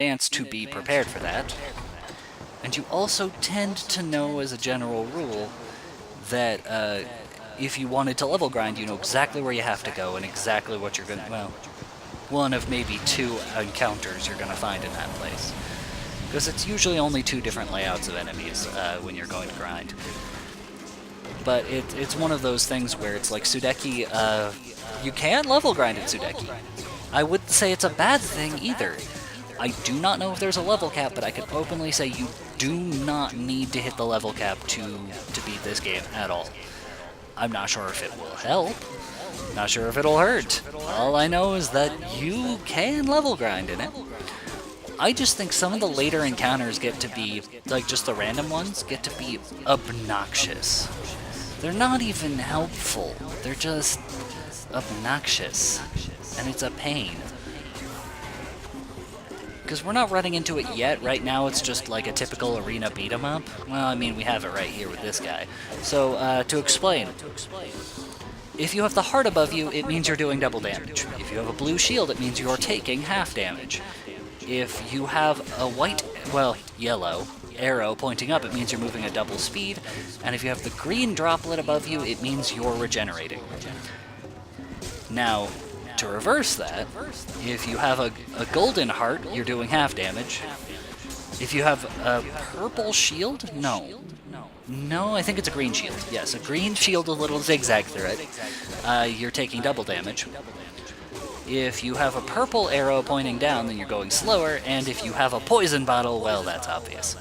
advance to be prepared for that. And you also tend to know as a general rule that if you wanted to level grind, you know exactly where you have to go and exactly what you're gonna, well, one of maybe 2 encounters you're gonna find in that place. Because it's usually only 2 different layouts of enemies when you're going to grind. But it's one of those things where it's like Sudeki, you can level grind in Sudeki. I wouldn't say it's a bad thing either. I do not know if there's a level cap, but I can openly say you do not need to hit the level cap to beat this game at all. I'm not sure if it will help, not sure if it'll hurt. All I know is that you can level grind in it. I just think some of the later encounters get to be, like just the random ones, get to be obnoxious. They're not even helpful, they're just obnoxious, and it's a pain. Because we're not running into it yet. Right now it's just like a typical arena beat-em-up. Well, I mean, we have it right here with this guy. So, to explain. If you have the heart above you, it means you're doing double damage. If you have a blue shield, it means you're taking half damage. If you have a white, well, yellow, arrow pointing up, it means you're moving at double speed. And if you have the green droplet above you, it means you're regenerating. Now, to reverse that, if you have a golden heart, you're doing half damage. If you have a purple shield, no, I think it's a green shield. Yes, a green shield, a little zigzag through it, you're taking double damage. If you have a purple arrow pointing down, then you're going slower, and if you have a poison bottle, well, that's obvious.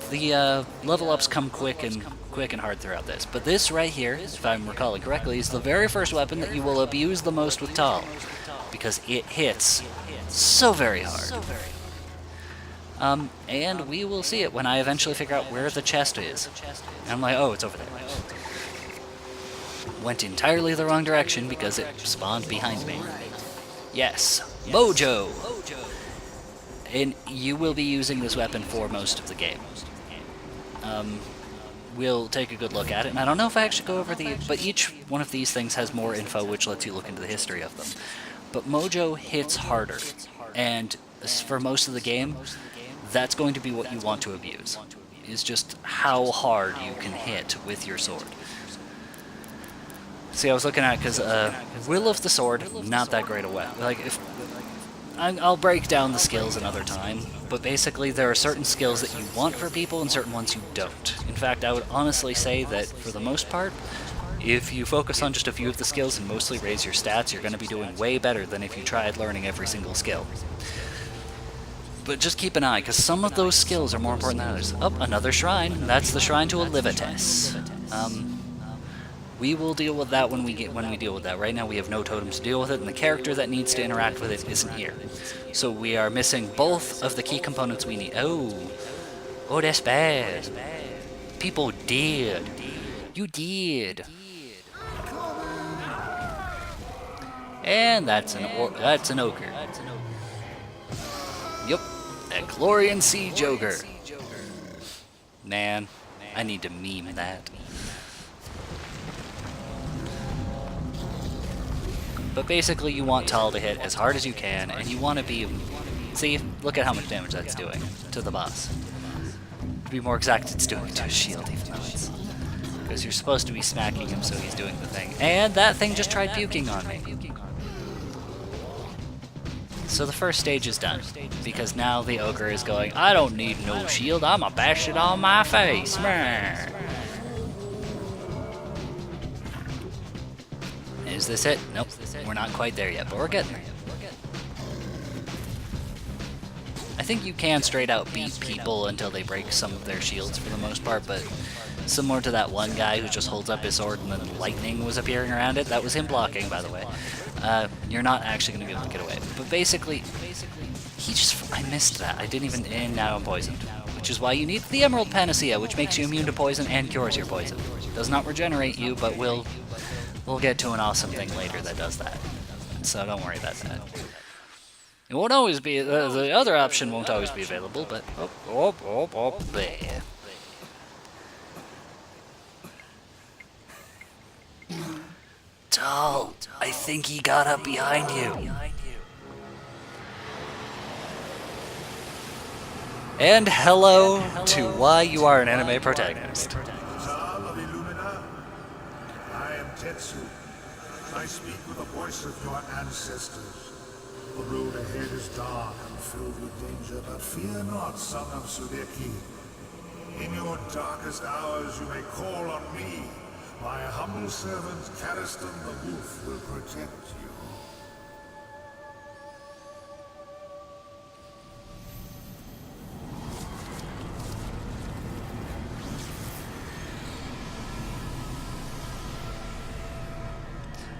The level ups come quick and hard throughout this, but this right here, if I'm recalling correctly, is the very first weapon that you will abuse the most with Tal, because it hits so very hard. And we will see it when I eventually figure out where the chest is. And I'm like, oh, it's over there. Went entirely the wrong direction because it spawned behind me. Yes, Mojo! And you will be using this weapon for most of the game. We'll take a good look at it, and I don't know if I actually go over but each one of these things has more info which lets you look into the history of them. But Mojo hits harder, and for most of the game, that's going to be what you want to abuse, is just how hard you can hit with your sword. See, I was looking at, because Will of the Sword, not that great a weapon. Like, I'll break down the skills another time, but basically there are certain skills that you want for people and certain ones you don't. In fact, I would honestly say that, for the most part, if you focus on just a few of the skills and mostly raise your stats, you're going to be doing way better than if you tried learning every single skill. But just keep an eye, because some of those skills are more important than others. Oh, another shrine. That's the shrine to Olivites. We will deal with that when we deal with that. Right now we have no totems to deal with it, and the character that needs to interact with it isn't here. So we are missing both of the key components we need. Oh, that's bad. People did. You did. And that's an ogre. Yup, that Chlorian Sea Joker. Man, I need to meme that. But basically, you want Tal to hit as hard as you can, and you want to be... See, look at how much damage that's doing to the boss. To be more exact, it's doing it to his shield, even though it's... Because you're supposed to be smacking him, so he's doing the thing. And that thing just tried puking on me. So the first stage is done, because now the ogre is going, I don't need no shield, I'ma bash it on my face. Is this it? Nope, we're not quite there yet, but we're getting there. I think you can straight out beat people until they break some of their shields for the most part, but similar to that one guy who just holds up his sword and then lightning was appearing around it, that was him blocking, by the way. You're not actually going to be able to get away. But basically, I missed that. I didn't even, and now I'm poisoned. Which is why you need the Emerald Panacea, which makes you immune to poison and cures your poison. Does not regenerate you, but we'll get to an awesome thing later that does that. So don't worry about that. It won't always be, the other option won't always be available, but, there. Tal, I think he got up behind you. And hello to why you are an anime protagonist. I am Tetsu. I speak with the voice of your ancestors. The road ahead is dark and filled with danger, but fear not, son of Sudeki. In your darkest hours you may call on me. My humble servant, Cariston the Wolf, will protect you.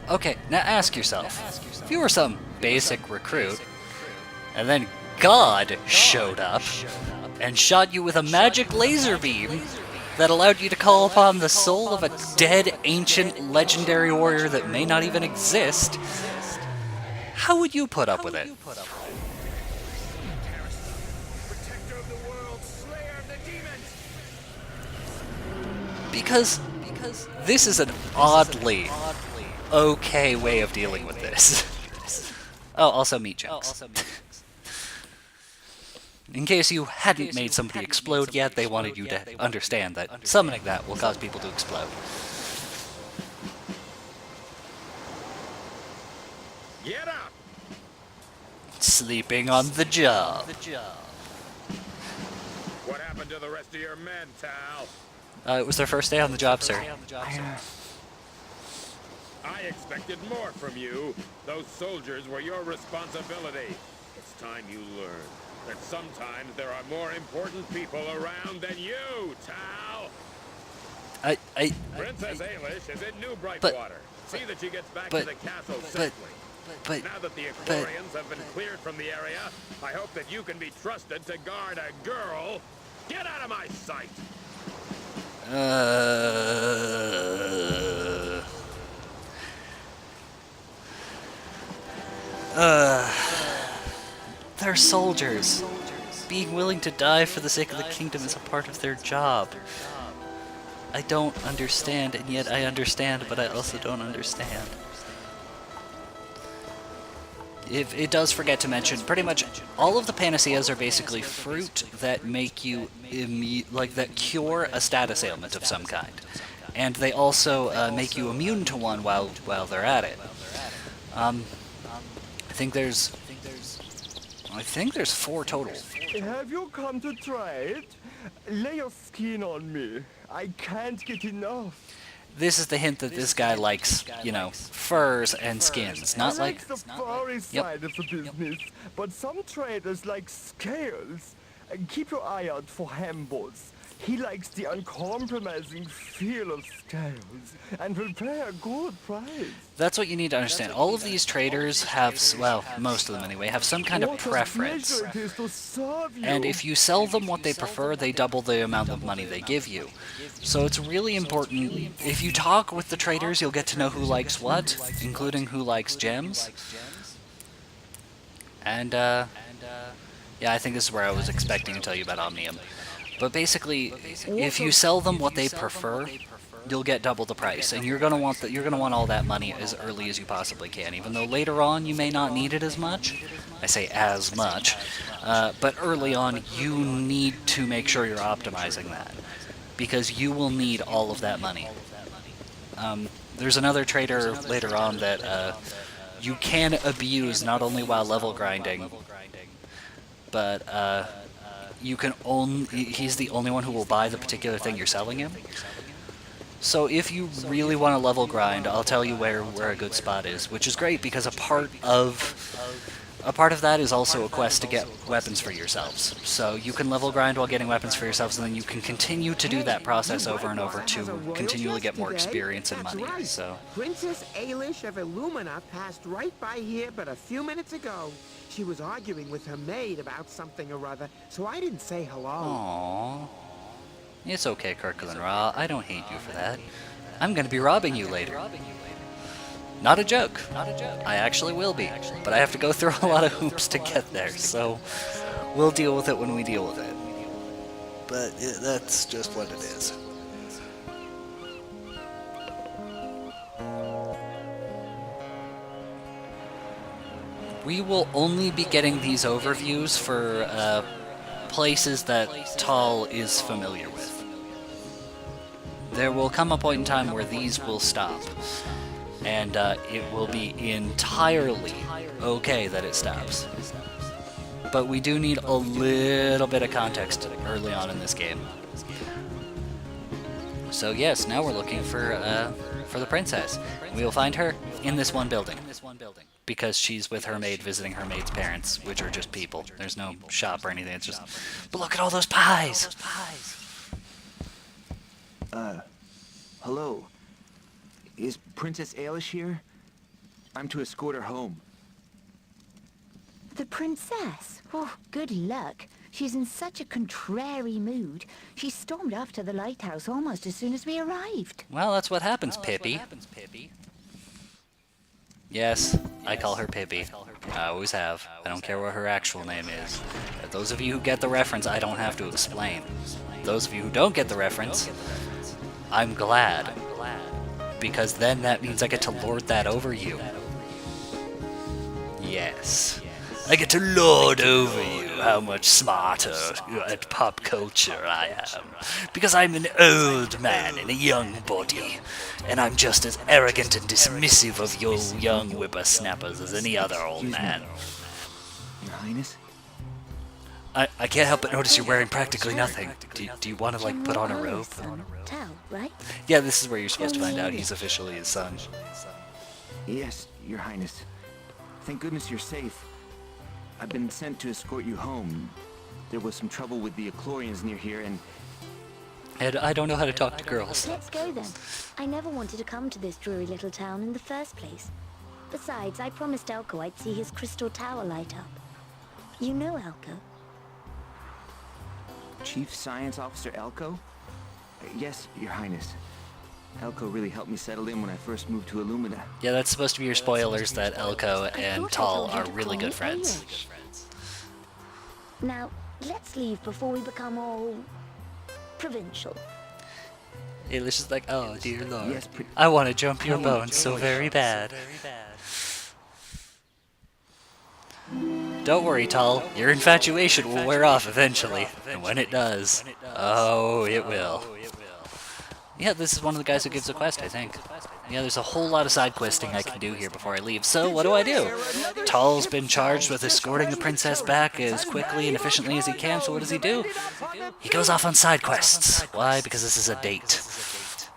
Okay, now ask yourself, if you were some basic recruit, and then God showed up and shot you with a magic laser beam that allowed you to call upon the soul of a dead, ancient, legendary warrior that may not even exist, how would you put up with it? Because this is an oddly okay way of dealing with this. Oh, also meat jokes. In case you hadn't made somebody explode yet, they wanted you to understand that summoning that will cause people to explode. Get up! Sleeping on the job. What happened to the rest of your men, Tal? It was their first day on the job, sir. I expected more from you. Those soldiers were your responsibility. It's time you learn that sometimes there are more important people around than you, Tal. Princess Ailish is in New Brightwater. See that she gets back to the castle safely. Now that the Aquarians have been cleared from the area, I hope that you can be trusted to guard a girl. Get out of my sight! They're soldiers. Being willing to die for the sake of the kingdom is a part of their job. I don't understand, and yet I understand, but I also don't understand. It does forget to mention, pretty much all of the panaceas are basically fruit that make you that cure a status ailment of some kind, and they also make you immune to one while they're at it. I think there's 4 total. Have you come to trade? Lay your skin on me. I can't get enough. This is the hint that this guy likes, you know, furs and skins, not I like the furry side of the business, but some traders like scales. Keep your eye out for Hambos. He likes the uncompromising feel of scales and will pay a good price. That's what you need to understand. All of these traders have, well, most of them anyway, have some kind of preference. And if you sell them what they prefer, they double the amount of money they give you. So it's really important. If you talk with the traders, you'll get to know who likes what, including who likes gems. And, yeah, I think this is where I was expecting to tell you about Omnium. But basically, if you sell them what they prefer, you'll get double the price, and you're gonna want all that money as early as you possibly can. Even though later on you may not need it as much. I say as much, but early on you need to make sure you're optimizing that, because you will need all of that money. There's another trader later on that you can abuse not only while level grinding, but you can he's the only one who will buy the particular thing you're selling him. So if you really want to level grind, I'll tell you where a good spot is, which is great because a part of that is also a quest to get weapons for yourselves. So you can level grind while getting weapons for yourselves, and then you can continue to do that process over and over to continually get more experience and money. Right. So Princess Ailish of Illumina passed right by here but a few minutes ago. She was arguing with her maid about something or other, so I didn't say hello. aww. It's okay, Kirkland Ra. I don't hate you for that. I'm gonna be robbing you later. Not a joke. I actually will be. But I have to go through a lot of hoops to get there, so we'll deal with it when we deal with it. But that's just what it is. We will only be getting these overviews for places that Tal is familiar with. There will come a point in time where these will stop, and it will be entirely okay that it stops. But we do need a little bit of context early on in this game. So yes, now we're looking for the princess. We will find her in this one building, because she's with her maid visiting her maid's parents, which are just people. There's no shop or anything. It's just, but look at all those pies. Hello. Is Princess Ailish here? I'm to escort her home. The princess? Oh, good luck. She's in such a contrary mood. She stormed off to the lighthouse almost as soon as we arrived. Well, that's what happens, Pippi. Yes, I call her Pippi. I always have. I don't care what her actual name is. Those of you who get the reference, I don't have to explain. Those of you who don't get the reference, I'm glad. Because then that means I get to lord that over you. Yes. I get to lord over you how much smarter at pop culture I am. Because I'm an old man in a young body. And I'm just as arrogant and dismissive of your young whippersnappers as any other old man. Your Highness? I can't help but notice you're wearing practically nothing. Do you want to, like, put on a robe? Tal, right? Yeah, this is where you're supposed to find out he's officially his son. Yes, Your Highness. Thank goodness you're safe. I've been sent to escort you home. There was some trouble with the Eclorians near here, and I don't know how to talk to girls. Let's go then. I never wanted to come to this dreary little town in the first place. Besides, I promised Elko I'd see his crystal tower light up. You know Elko? Chief Science Officer Elko? Yes, Your Highness. Elko really helped me settle in when I first moved to Illumina. Yeah, that's supposed to be your spoilers that Elko and Tal are really good friends. Now, let's leave before we become all provincial. Ailish is like, oh dear lord, Yes, I want to jump your bones so very bad. Don't worry, Tal, your infatuation will wear off eventually, and when it does, oh, it will. Yeah, this is one of the guys who gives a quest, I think. Yeah, there's a whole lot of side questing I can do here before I leave. So, what do? Tal's been charged with escorting the princess back as quickly and efficiently as he can, so what does he do? He goes off on side quests. Why? Because this is a date.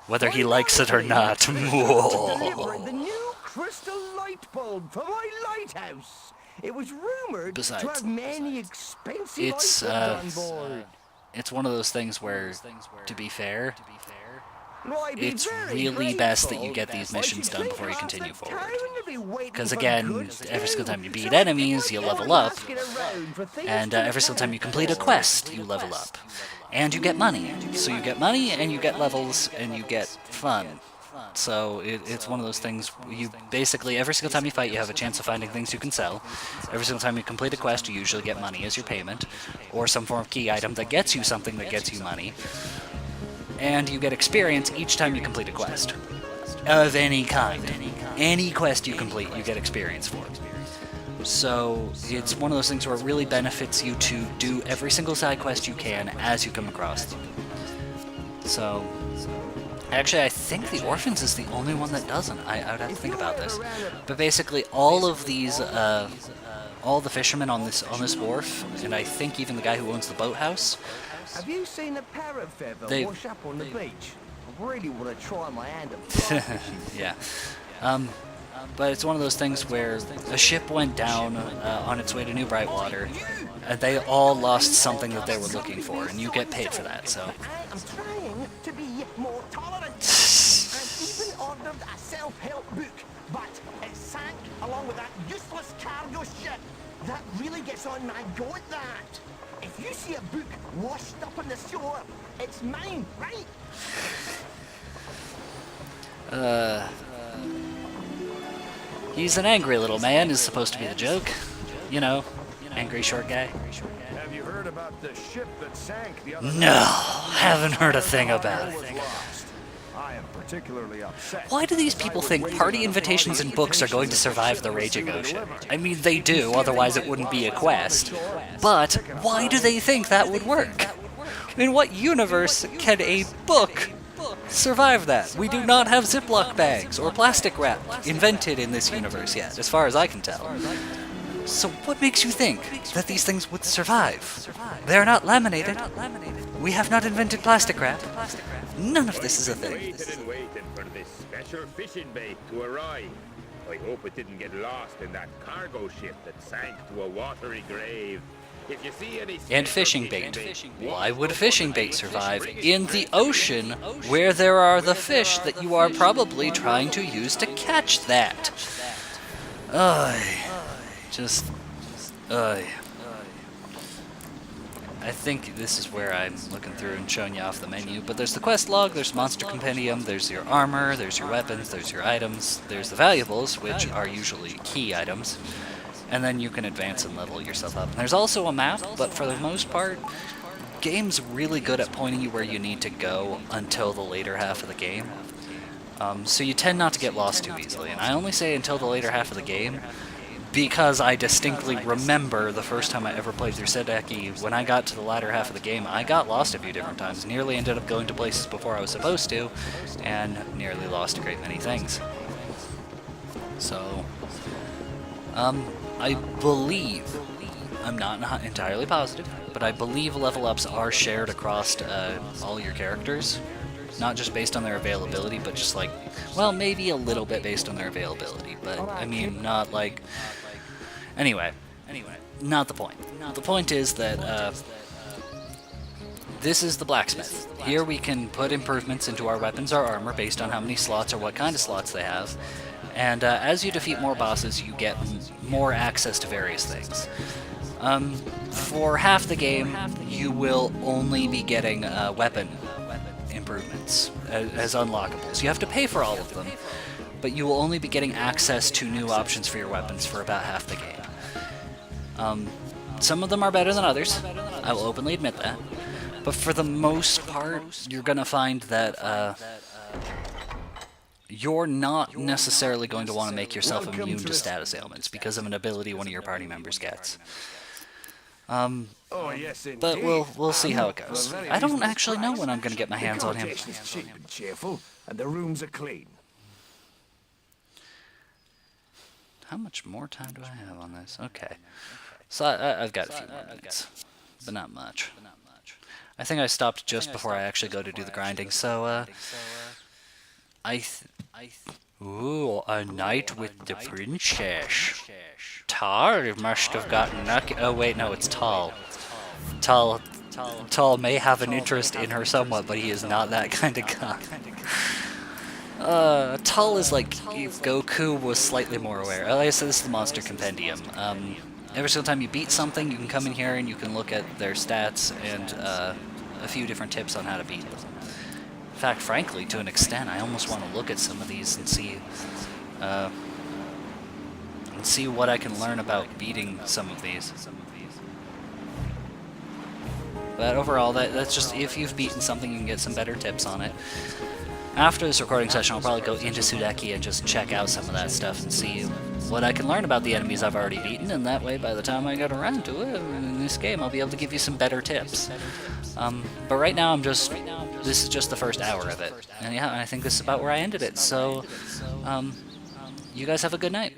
Whether he likes it or not. Delivered the new crystal light bulb for my lighthouse. It was rumored to have many expensive it's, items on board. It's one of those things where, to be fair, No, I'd be it's very really best that you grateful. get these missions done before you continue Half the forward. town would be waiting Because for again, goods every single too. time you beat So enemies, you level up, asking around for things and to every single time you complete a quest, you level up. And you get money. So you get money, and you get levels, and you get fun. So it's one of those things, you basically, every single time you fight, you have a chance of finding things you can sell. Every single time you complete a quest, you usually get money as your payment, or some form of key item that gets you something that gets you money. And you get experience each time you complete a quest. Of any kind. Any quest you complete, you get experience for. So it's one of those things where it really benefits you to do every single side quest you can as you come across them. So, actually, I think the Orphans is the only one that doesn't. I would have to think about this. But basically, all of these, all the fishermen on this wharf, and I think even the guy who owns the boathouse, Have you seen the parrot feather They- wash up on the beach? I really want to try my hand at fly fishing. yeah. But it's one of those things where a ship went down on its way to New Brightwater, and they all lost something that they were looking for, and you get paid for that, so. I am trying to be more tolerant. I've even ordered a self-help book, but it sank along with that useless cargo ship. That really gets on my goat, that. If you see a book washed up on the shore, it's mine, right? He's an angry little man is supposed to be the joke. You know, angry short guy. Have you heard about the ship that sank the other No, haven't heard a thing about it. was lost? I am particularly upset. Why do these people think party invitations and books are going to survive the Raging Ocean? I mean, they do, otherwise it wouldn't be a quest. But why do they think that would work? In what universe can a book survive that? We do not have Ziploc bags or plastic wrap invented in this universe yet, as far as I can tell. So what makes you think that these things would survive? They are not laminated. We have not invented plastic wrap. None of this is a thing. Waited and waited for this special fishing bait to arrive. I hope it didn't get lost in that cargo ship that sank to a watery grave. If you see any And fishing bait. Why would fishing bait survive in the ocean where there are the fish that you are probably trying to use to catch that? I think this is where I'm looking through and showing you off the menu, but there's the quest log, there's monster compendium, there's your armor, there's your weapons, there's your items, there's the valuables, which are usually key items, and then you can advance and level yourself up. And there's also a map, but for the most part, game's really good at pointing you where you need to go until the later half of the game. So you tend not to get lost too easily, and I only say until the later half of the game because I distinctly remember the first time I ever played through Sudeki, when I got to the latter half of the game, I got lost a few different times, nearly ended up going to places before I was supposed to, and nearly lost a great many things. So, I believe, I'm not entirely positive, but I believe level ups are shared across all your characters. Not just based on their availability, but just like, well, maybe a little bit based on their availability, but I mean, not like... Anyway, not the point. The point is that this is the blacksmith. Here we can put improvements into our weapons or armor based on how many slots or what kind of slots they have. And as you defeat more bosses, you get more access to various things. For half the game, you will only be getting weapon improvements as unlockables. You have to pay for all of them, but you will only be getting access to new options for your weapons for about half the game. Some of them are better than others, I will openly admit that, but for the most part, you're gonna find that you're not necessarily going to want to make yourself immune to status ailments because of an ability one of your party members gets. But we'll see how it goes. I don't actually know when I'm going to get my hands on him. Accommodation is cheap and cheerful, and the rooms are clean. How much more time do I have on this? Okay. So I've got a few more minutes, but not much. I think I stopped just before I actually go to do the grinding, so, ooh, a night with the princess. Tar must have gotten lucky. Oh wait, no, it's Tal. Tal may have an interest in her somewhat, but he is not that kind of guy. Tal is like if Goku was slightly more aware. Like I said, this is the monster compendium. Every single time you beat something, you can come in here and you can look at their stats and a few different tips on how to beat them. In fact, frankly, to an extent, I almost want to look at some of these and see what I can learn about beating some of these. But overall, that's just, if you've beaten something, you can get some better tips on it. After this recording session, I'll probably go into Sudeki and just check out some of that stuff and see what I can learn about the enemies I've already beaten, and that way, by the time I get around to it in this game, I'll be able to give you some better tips. But right now, this is just the first hour of it. And yeah, I think this is about where I ended it, so, you guys have a good night.